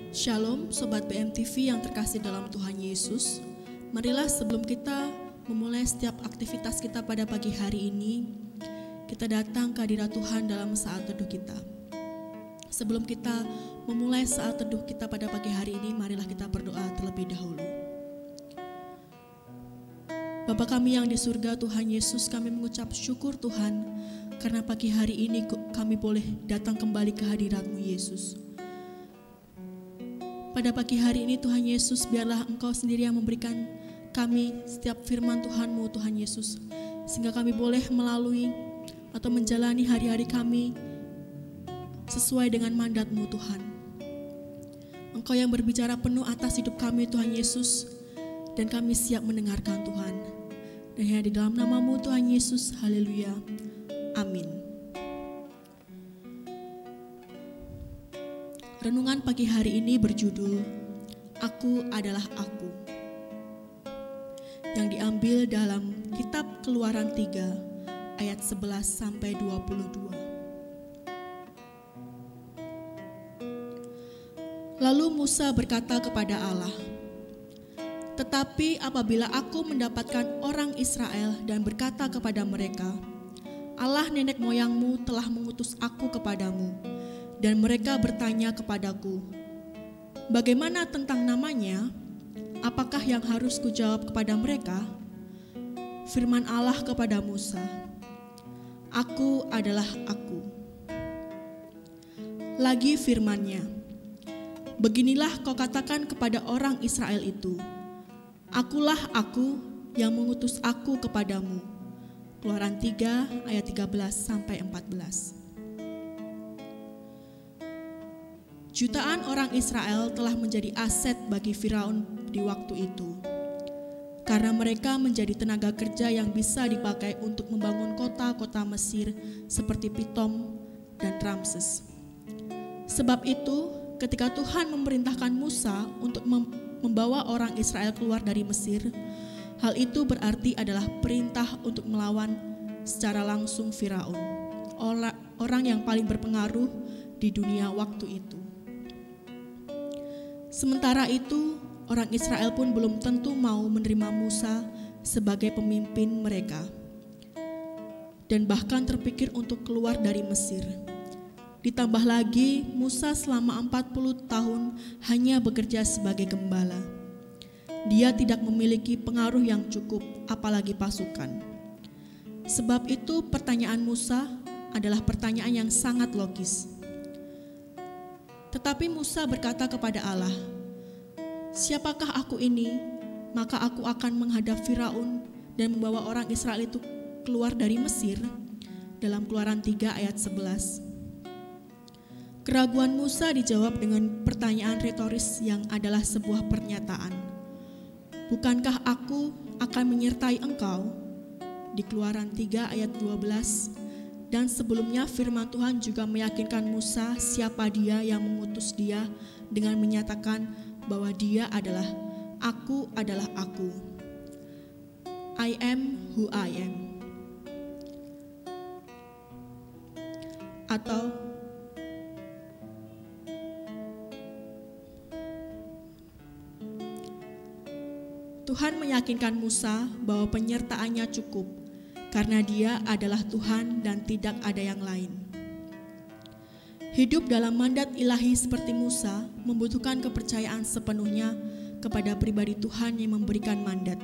Shalom Sobat BMTV yang terkasih dalam Tuhan Yesus. Marilah sebelum kita memulai setiap aktivitas kita pada pagi hari ini, kita datang ke hadirat Tuhan dalam saat teduh kita. Sebelum kita memulai saat teduh kita pada pagi hari ini, marilah kita berdoa terlebih dahulu. Bapa kami yang di surga, Tuhan Yesus, kami mengucap syukur Tuhan, karena pagi hari ini kami boleh datang kembali ke hadirat-Mu Yesus. Pada pagi hari ini Tuhan Yesus, biarlah Engkau sendiri yang memberikan kami setiap firman Tuhan-Mu Tuhan Yesus, sehingga kami boleh melalui atau menjalani hari-hari kami sesuai dengan mandat-Mu Tuhan. Engkau yang berbicara penuh atas hidup kami Tuhan Yesus, dan kami siap mendengarkan Tuhan. Dan hanya di dalam nama-Mu Tuhan Yesus, haleluya, amin. Renungan pagi hari ini berjudul Aku Adalah Aku, yang diambil dalam kitab Keluaran 3 ayat 11 sampai 22. Lalu Musa berkata kepada Allah, "Tetapi apabila aku mendapatkan orang Israel dan berkata kepada mereka, Allah nenek moyangmu telah mengutus aku kepadamu, dan mereka bertanya kepadaku, bagaimana tentang namanya? Apakah yang harus kujawab kepada mereka?" Firman Allah kepada Musa, "Aku adalah Aku." Lagi firman-Nya, "Beginilah kau katakan kepada orang Israel itu, Akulah Aku yang mengutus aku kepadamu." Keluaran 3 ayat 13 sampai 14. Jutaan orang Israel telah menjadi aset bagi Firaun di waktu itu, karena mereka menjadi tenaga kerja yang bisa dipakai untuk membangun kota-kota Mesir seperti Pitom dan Ramses. Sebab itu, ketika Tuhan memerintahkan Musa untuk membawa orang Israel keluar dari Mesir, hal itu berarti adalah perintah untuk melawan secara langsung Firaun, orang yang paling berpengaruh di dunia waktu itu. Sementara itu, orang Israel pun belum tentu mau menerima Musa sebagai pemimpin mereka, dan bahkan terpikir untuk keluar dari Mesir. Ditambah lagi, Musa selama 40 tahun hanya bekerja sebagai gembala. Dia tidak memiliki pengaruh yang cukup, apalagi pasukan. Sebab itu pertanyaan Musa adalah pertanyaan yang sangat logis. Tetapi Musa berkata kepada Allah, "Siapakah aku ini? Maka aku akan menghadap Firaun dan membawa orang Israel itu keluar dari Mesir." Dalam Keluaran 3 ayat 11. Keraguan Musa dijawab dengan pertanyaan retoris yang adalah sebuah pernyataan. "Bukankah aku akan menyertai engkau?" Di Keluaran 3 ayat 12. Dan sebelumnya firman Tuhan juga meyakinkan Musa siapa dia yang mengutus dia dengan menyatakan bahwa dia adalah Aku adalah Aku. I am who I am. Atau Tuhan meyakinkan Musa bahwa penyertaannya cukup, karena dia adalah Tuhan dan tidak ada yang lain. Hidup dalam mandat ilahi seperti Musa membutuhkan kepercayaan sepenuhnya kepada pribadi Tuhan yang memberikan mandat.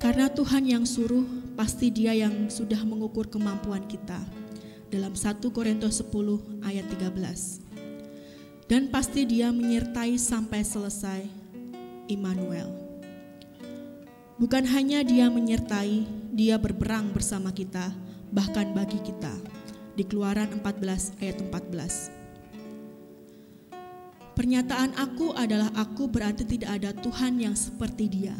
Karena Tuhan yang suruh, pasti Dia yang sudah mengukur kemampuan kita. Dalam 1 Korintus 10 ayat 13. Dan pasti Dia menyertai sampai selesai. Immanuel. Bukan hanya Dia menyertai, Dia berperang bersama kita, bahkan bagi kita. Di Keluaran 14 ayat 14. Pernyataan aku adalah aku berarti tidak ada Tuhan yang seperti Dia.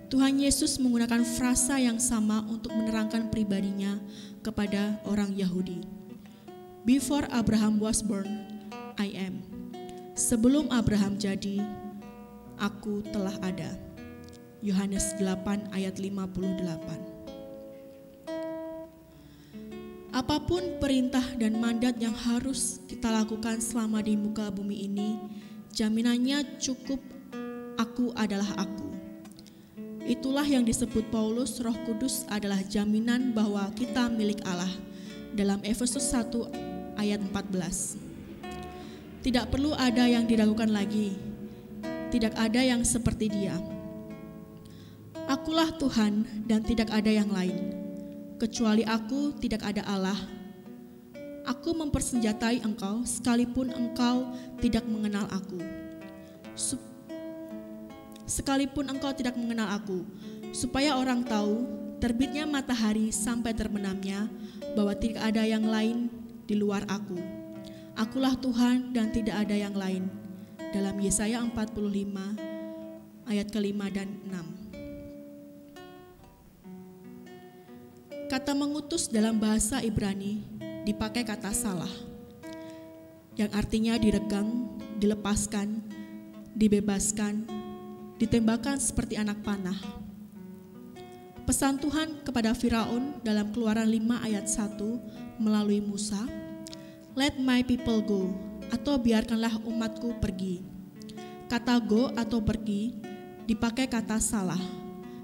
Tuhan Yesus menggunakan frasa yang sama untuk menerangkan pribadinya kepada orang Yahudi. Before Abraham was born, I am. Sebelum Abraham jadi, aku telah ada. Yohanes 8 ayat 58. Apapun perintah dan mandat yang harus kita lakukan selama di muka bumi ini, Jaminannya cukup, aku adalah aku. Itulah yang disebut Paulus, Roh Kudus adalah jaminan bahwa kita milik Allah dalam Efesus 1 ayat 14. Tidak perlu ada yang diragukan lagi, tidak ada yang seperti Dia. Akulah Tuhan dan tidak ada yang lain. Kecuali aku tidak ada Allah. Aku mempersenjatai engkau sekalipun engkau tidak mengenal aku. Sekalipun engkau tidak mengenal aku, supaya orang tahu terbitnya matahari sampai terbenamnya bahwa tidak ada yang lain di luar aku. Akulah Tuhan dan tidak ada yang lain. Dalam Yesaya 45 ayat ke-5 dan 6. Kata mengutus dalam bahasa Ibrani dipakai kata salah, yang artinya diregang, dilepaskan, dibebaskan, ditembakkan seperti anak panah. Pesan Tuhan kepada Firaun dalam Keluaran 5 ayat 1 melalui Musa, "Let my people go," atau biarkanlah umatku pergi. Kata go atau pergi dipakai kata salah,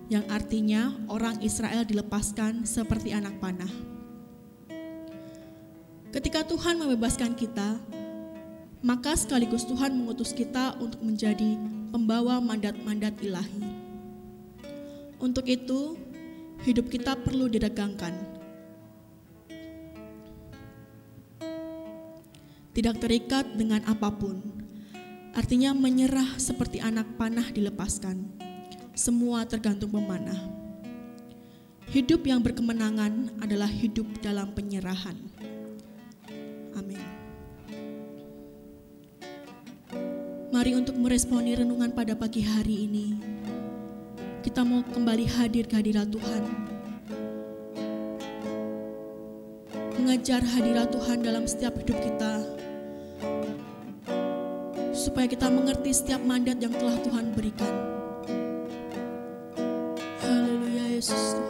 yang artinya orang Israel dilepaskan seperti anak panah. Ketika Tuhan membebaskan kita, maka sekaligus Tuhan mengutus kita untuk menjadi pembawa mandat-mandat ilahi. Untuk itu, hidup kita perlu diregangkan. Tidak terikat dengan apapun, artinya menyerah seperti anak panah dilepaskan. Semua tergantung pemanah. Hidup yang berkemenangan adalah hidup dalam penyerahan. Amin. Mari untuk meresponi renungan pada pagi hari ini, kita mau kembali hadir ke hadirat Tuhan. Mengejar hadirat Tuhan dalam setiap hidup kita, supaya kita mengerti setiap mandat yang telah Tuhan berikan. Haleluya Yesus Tuhan.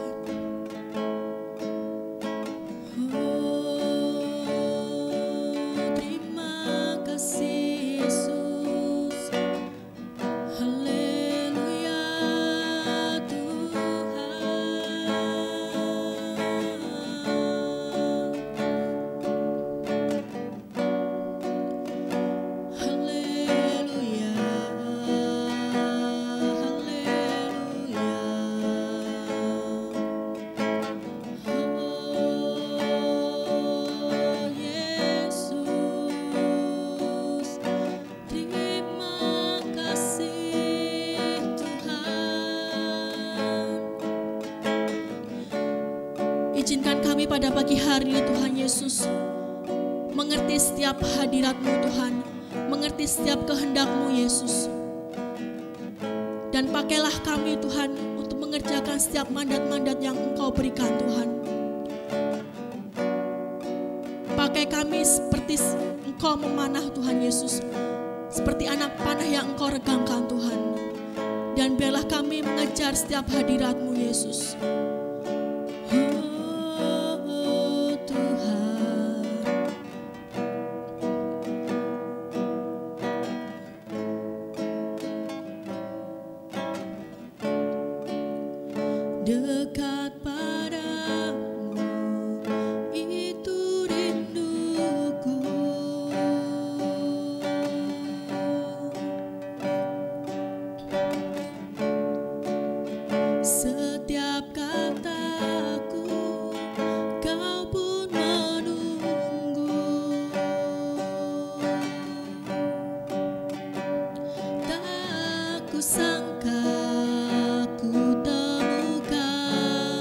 Izinkan kami pada pagi hari ini Tuhan Yesus mengerti setiap hadirat-Mu Tuhan, mengerti setiap kehendak-Mu Yesus. Dan pakailah kami Tuhan untuk mengerjakan setiap mandat-mandat yang Engkau berikan Tuhan. Pakai kami seperti Engkau memanah Tuhan Yesus, seperti anak panah yang Engkau regangkan Tuhan. Dan biarlah kami mengejar setiap hadirat-Mu Yesus. Dekat padamu itu rinduku, setiap kataku kau pun menunggu. Tak kusangka ku temukan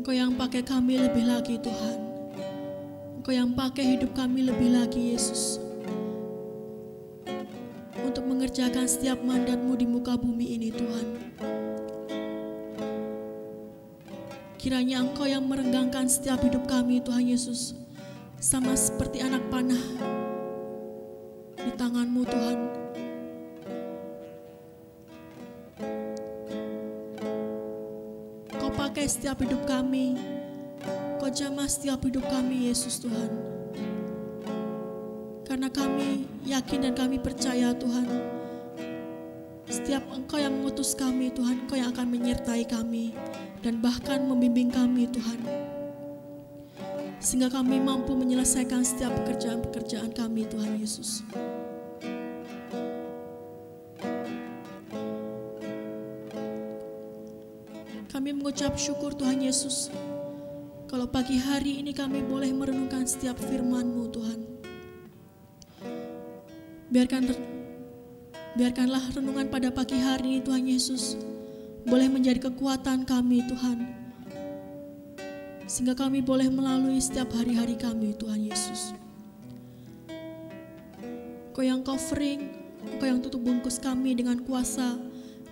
Engkau yang pakai kami lebih lagi Tuhan. Engkau yang pakai hidup kami lebih lagi Yesus, untuk mengerjakan setiap mandat-Mu di muka bumi ini Tuhan. Kiranya Engkau yang merenggangkan setiap hidup kami Tuhan Yesus, sama seperti anak panah di tangan-Mu Tuhan. Kau pakai setiap hidup kami, Kau jamah setiap hidup kami Yesus Tuhan. Karena kami yakin dan kami percaya Tuhan, setiap Engkau yang mengutus kami Tuhan, Engkau yang akan menyertai kami dan bahkan membimbing kami Tuhan, sehingga kami mampu menyelesaikan setiap pekerjaan-pekerjaan kami Tuhan Yesus. Kami mengucap syukur Tuhan Yesus, kalau pagi hari ini kami boleh merenungkan setiap firman-Mu Tuhan. Biarkanlah renungan pada pagi hari ini Tuhan Yesus boleh menjadi kekuatan kami Tuhan, sehingga kami boleh melalui setiap hari-hari kami Tuhan Yesus. Kau yang covering, Kau yang tutup bungkus kami dengan kuasa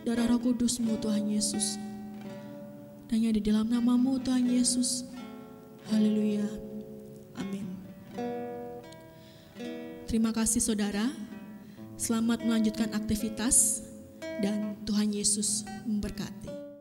darah Roh Kudus-Mu Tuhan Yesus. Dan hanya di dalam nama-Mu Tuhan Yesus. Haleluya. Amin. Terima kasih saudara. Selamat melanjutkan aktivitas dan Tuhan Yesus memberkati.